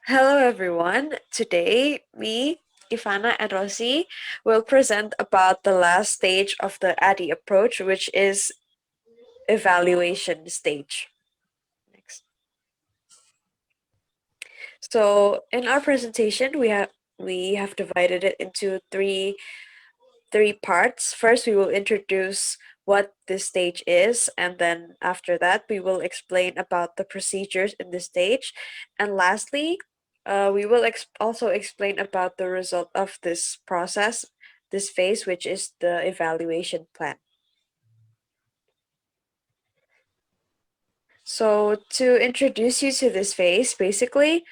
Hello everyone. Today, me, Ivana and Rosie will present about the last stage of the ADDIE approach, which is evaluation stage. Next. So in our presentation, we have divided it into three parts. First, we will introduce what this stage is, and then after that, we will explain about the procedures in this stage. And lastly, we will also explain about the result of this process, this phase, which is the evaluation plan. So to introduce you to this phase, basically,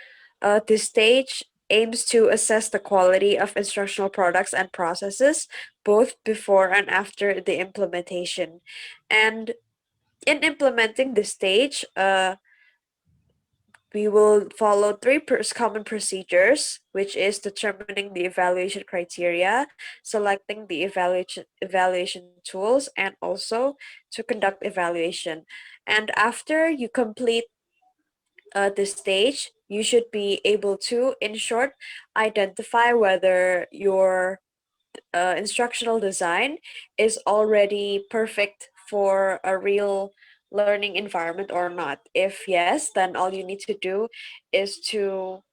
this stage aims to assess the quality of instructional products and processes, both before and after the implementation. And in implementing this stage, we will follow three common procedures, which is determining the evaluation criteria, selecting the evaluation tools, and also to conduct evaluation. And after you complete this stage, you should be able to, in short, identify whether your instructional design is already perfect for a real learning environment or not. If yes, then all you need to do is to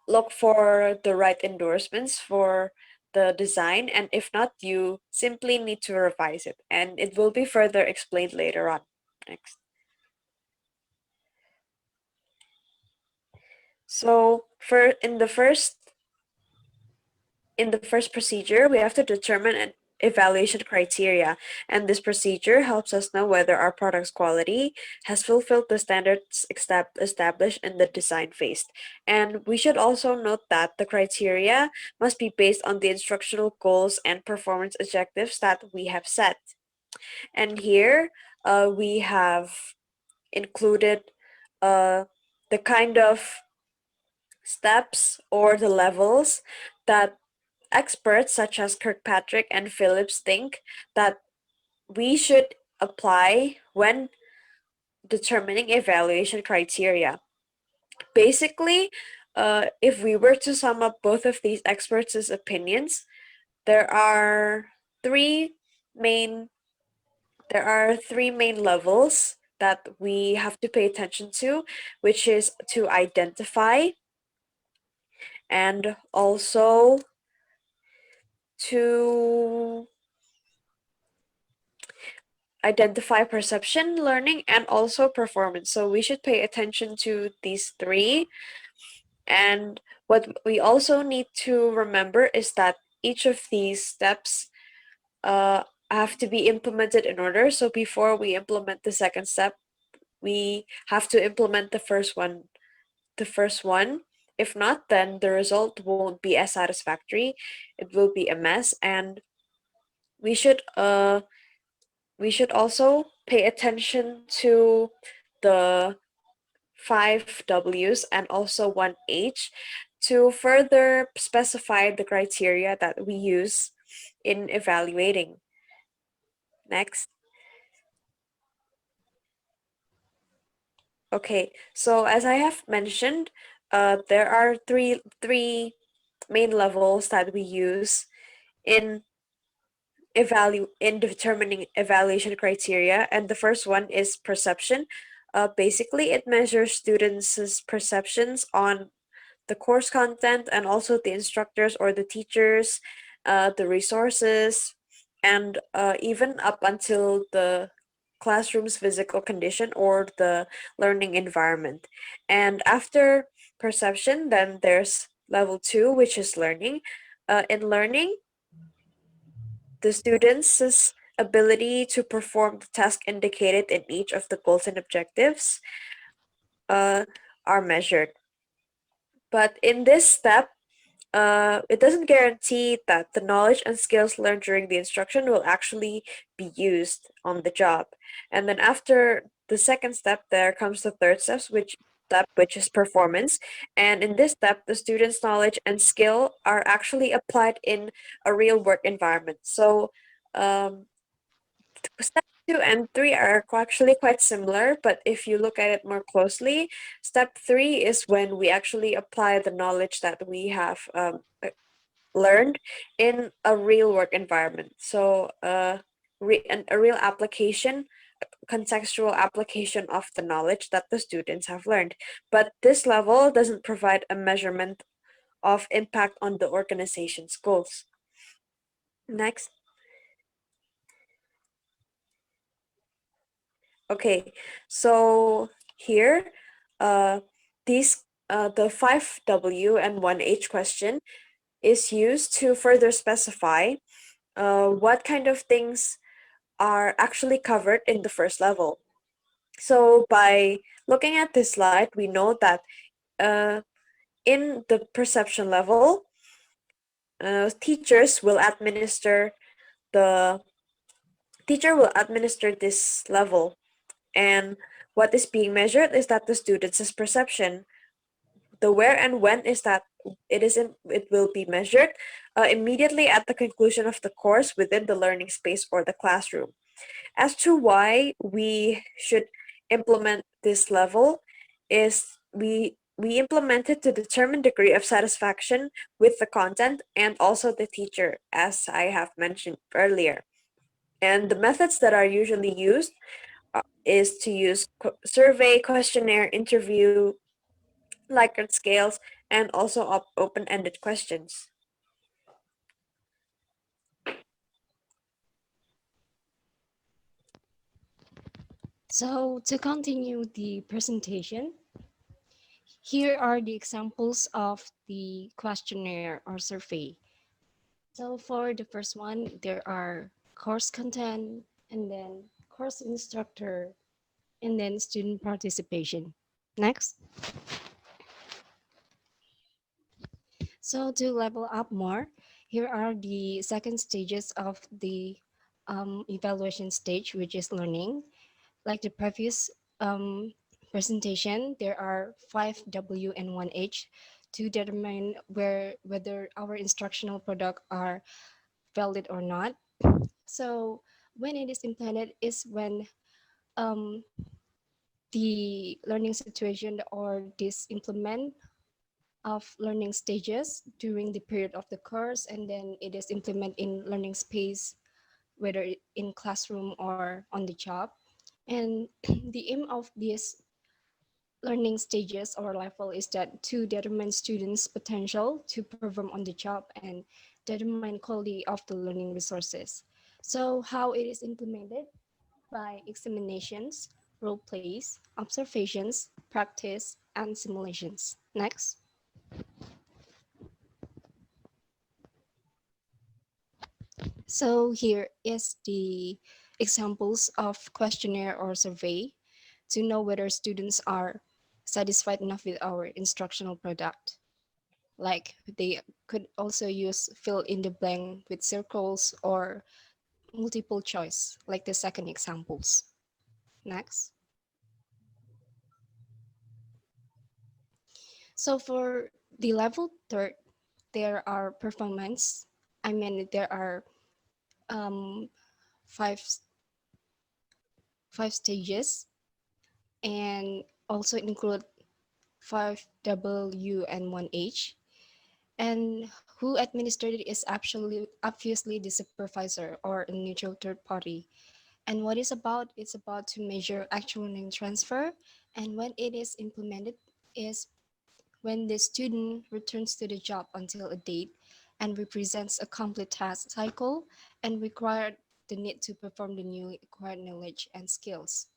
look for the right endorsements for the design, and if not, you simply need to revise it, and it will be further explained later on. Next. So for in the first procedure, we have to determine an evaluation criteria, and this procedure helps us know whether our product's quality has fulfilled the standards established in the design phase. And we should also note that the criteria must be based on the instructional goals and performance objectives that we have set. And here, we have included uh, the kind of steps or the levels that experts such as Kirkpatrick and Phillips think that we should apply when determining evaluation criteria. Basically, if we were to sum up both of these experts' opinions, there are three main levels that we have to pay attention to, which is to identify and also to identify perception, learning, and also performance. So we should pay attention to these three. And what we also need to remember is that each of these steps uh, have to be implemented in order. So before we implement the second step, we have to implement the first one. The first one. If not, then the result won't be as satisfactory. It will be a mess, and we should uh we should also pay attention to the 5 Ws and also 1 H to further specify the criteria that we use in evaluating. Next. Okay, so as I have mentioned, there are three main levels that we use in in determining evaluation criteria, and the first one is perception. Basically, it measures students' perceptions on the course content and also the instructors or the teachers, the resources, and even up until the classroom's physical condition or the learning environment. And after perception, then there's level two, which is learning. In learning, the students' ability to perform the task indicated in each of the goals and objectives uh, are measured. But in this step, it doesn't guarantee that the knowledge and skills learned during the instruction will actually be used on the job. And then after the second step, there comes the third step, which is performance. And in this step, the student's knowledge and skill are actually applied in a real work environment. So, um, 2 and 3 are actually quite similar, but if you look at it more closely, step 3 is when we actually apply the knowledge that we have learned in a real work environment. So, a real application, contextual application of the knowledge that the students have learned. But this level doesn't provide a measurement of impact on the organization's goals. Next. Okay, so here, uh, the 5W and 1H question is used to further specify what kind of things are actually covered in the first level. So by looking at this slide, we know that uh, in the perception level, teachers will administer the teacher will administer this level, and what is being measured is that the students' perception. The where and when is that it will be measured immediately at the conclusion of the course within the learning space or the classroom. As to why we should implement this level is we implement it to determine degree of satisfaction with the content and also the teacher, as I have mentioned earlier. And the methods that are usually used is to use survey, questionnaire, interview, Likert scales, and also open-ended questions. So to continue the presentation, here are the examples of the questionnaire or survey. So for the first one, there are course content, and then course instructor, and then student participation. Next. So to level up more, here are the second stages of the evaluation stage, which is learning. Like the previous presentation, there are 5W and 1H to determine whether our instructional product are valid or not. So when it is implemented is when um, the learning situation or this implement of learning stages during the period of the course, and then it is implemented in learning space, whether in classroom or on the job. And the aim of this learning stages or level is that to determine students' potential to perform on the job and determine quality of the learning resources. So how it is implemented? By examinations, role plays, observations, practice, and simulations. Next. So here is the examples of questionnaire or survey to know whether students are satisfied enough with our instructional product. Like they could also use fill in the blank with circles or multiple choice, like the second examples. Next. So for the level third, there are performance. I mean, there are um, five five stages, and also include 5W and 1H. And who administered it is actually obviously the supervisor or a neutral third party. And what it's about to measure actual learning transfer. And when it is implemented is when the student returns to the job until a date and represents a complete task cycle and required the need to perform the newly acquired knowledge and skills.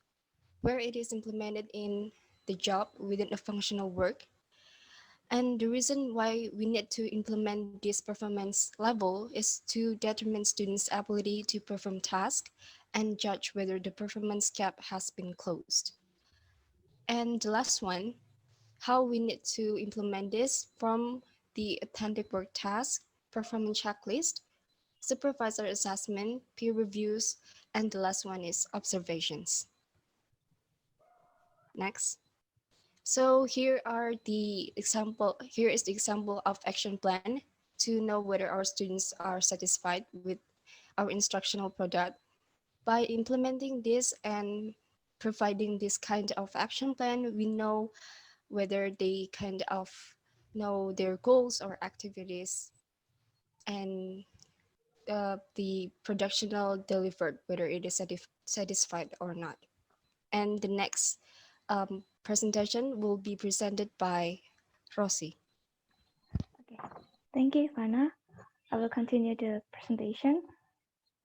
Where it is implemented in the job within a functional work. And the reason why we need to implement this performance level is to determine students' ability to perform tasks and judge whether the performance gap has been closed. And the last one, how we need to implement this from the authentic work task, performance checklist, supervisor assessment, peer reviews, and the last one is observations. Next. So here is the example of action plan to know whether our students are satisfied with our instructional product. By implementing this and providing this kind of action plan, we know whether they kind of know their goals or activities, and the productional delivered, whether it is satisfied or not. And the next presentation will be presented by Rosie. Okay. Thank you, Ivana. I will continue the presentation.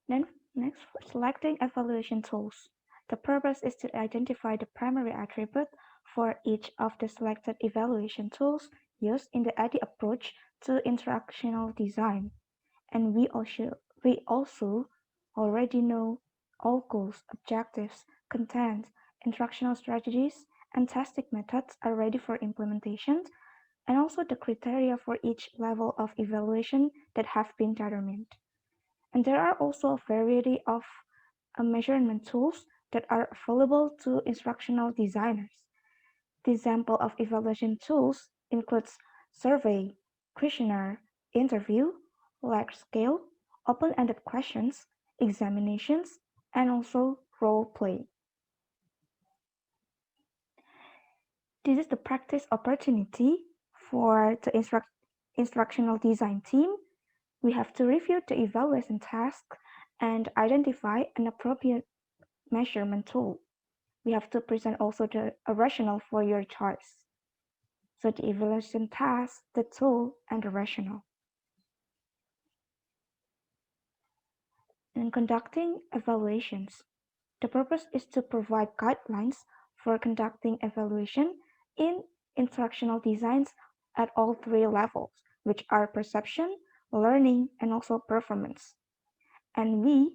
Then next, selecting evaluation tools. The purpose is to identify the primary attribute for each of the selected evaluation tools used in the ADDIE approach to instructional design. And we also already know all goals, objectives, content, instructional strategies, and testing methods are ready for implementation, and also the criteria for each level of evaluation that have been determined. And there are also a variety of measurement tools that are available to instructional designers. The example of evaluation tools includes survey, questionnaire, interview, large scale, open-ended questions, examinations, and also role play. This is the practice opportunity for the instructional design team. We have to review the evaluation task and identify an appropriate measurement tool. We have to present also a rationale for your choice. So the evaluation task, the tool, and the rationale. In conducting evaluations, the purpose is to provide guidelines for conducting evaluation in instructional designs at all three levels, which are perception, learning, and also performance. And we,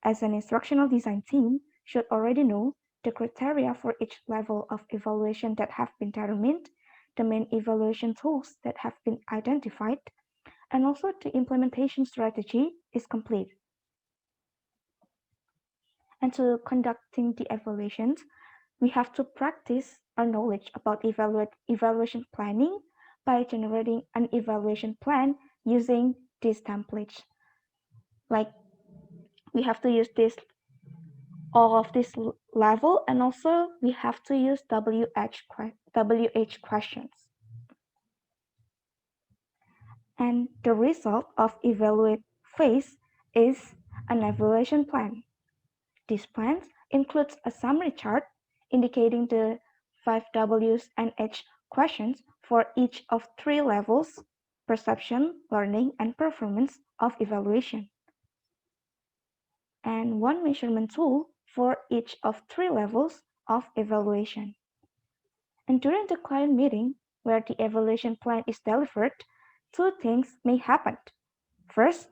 as an instructional design team, should already know the criteria for each level of evaluation that have been determined, the main evaluation tools that have been identified, and also the implementation strategy is complete. And to conducting the evaluations, we have to practice our knowledge about evaluation planning by generating an evaluation plan using these templates. Like we have to use this all of this level, and also we have to use WH questions. And the result of evaluate phase is an evaluation plan. This plan includes a summary chart indicating the 5 W's and H questions for each of three levels: perception, learning, and performance of evaluation, and one measurement tool for each of three levels of evaluation. And during the client meeting, where the evaluation plan is delivered, two things may happen. First,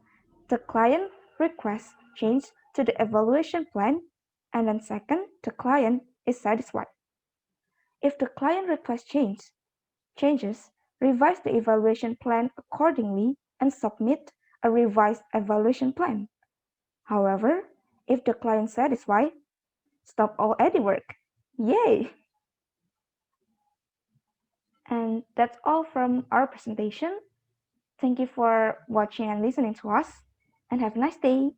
the client requests change to the evaluation plan, and then second, the client is satisfied. If the client requests changes, revise the evaluation plan accordingly and submit a revised evaluation plan. However, if the client is satisfied, stop all ADDIE work. Yay! And that's all from our presentation. Thank you for watching and listening to us, and have a nice day.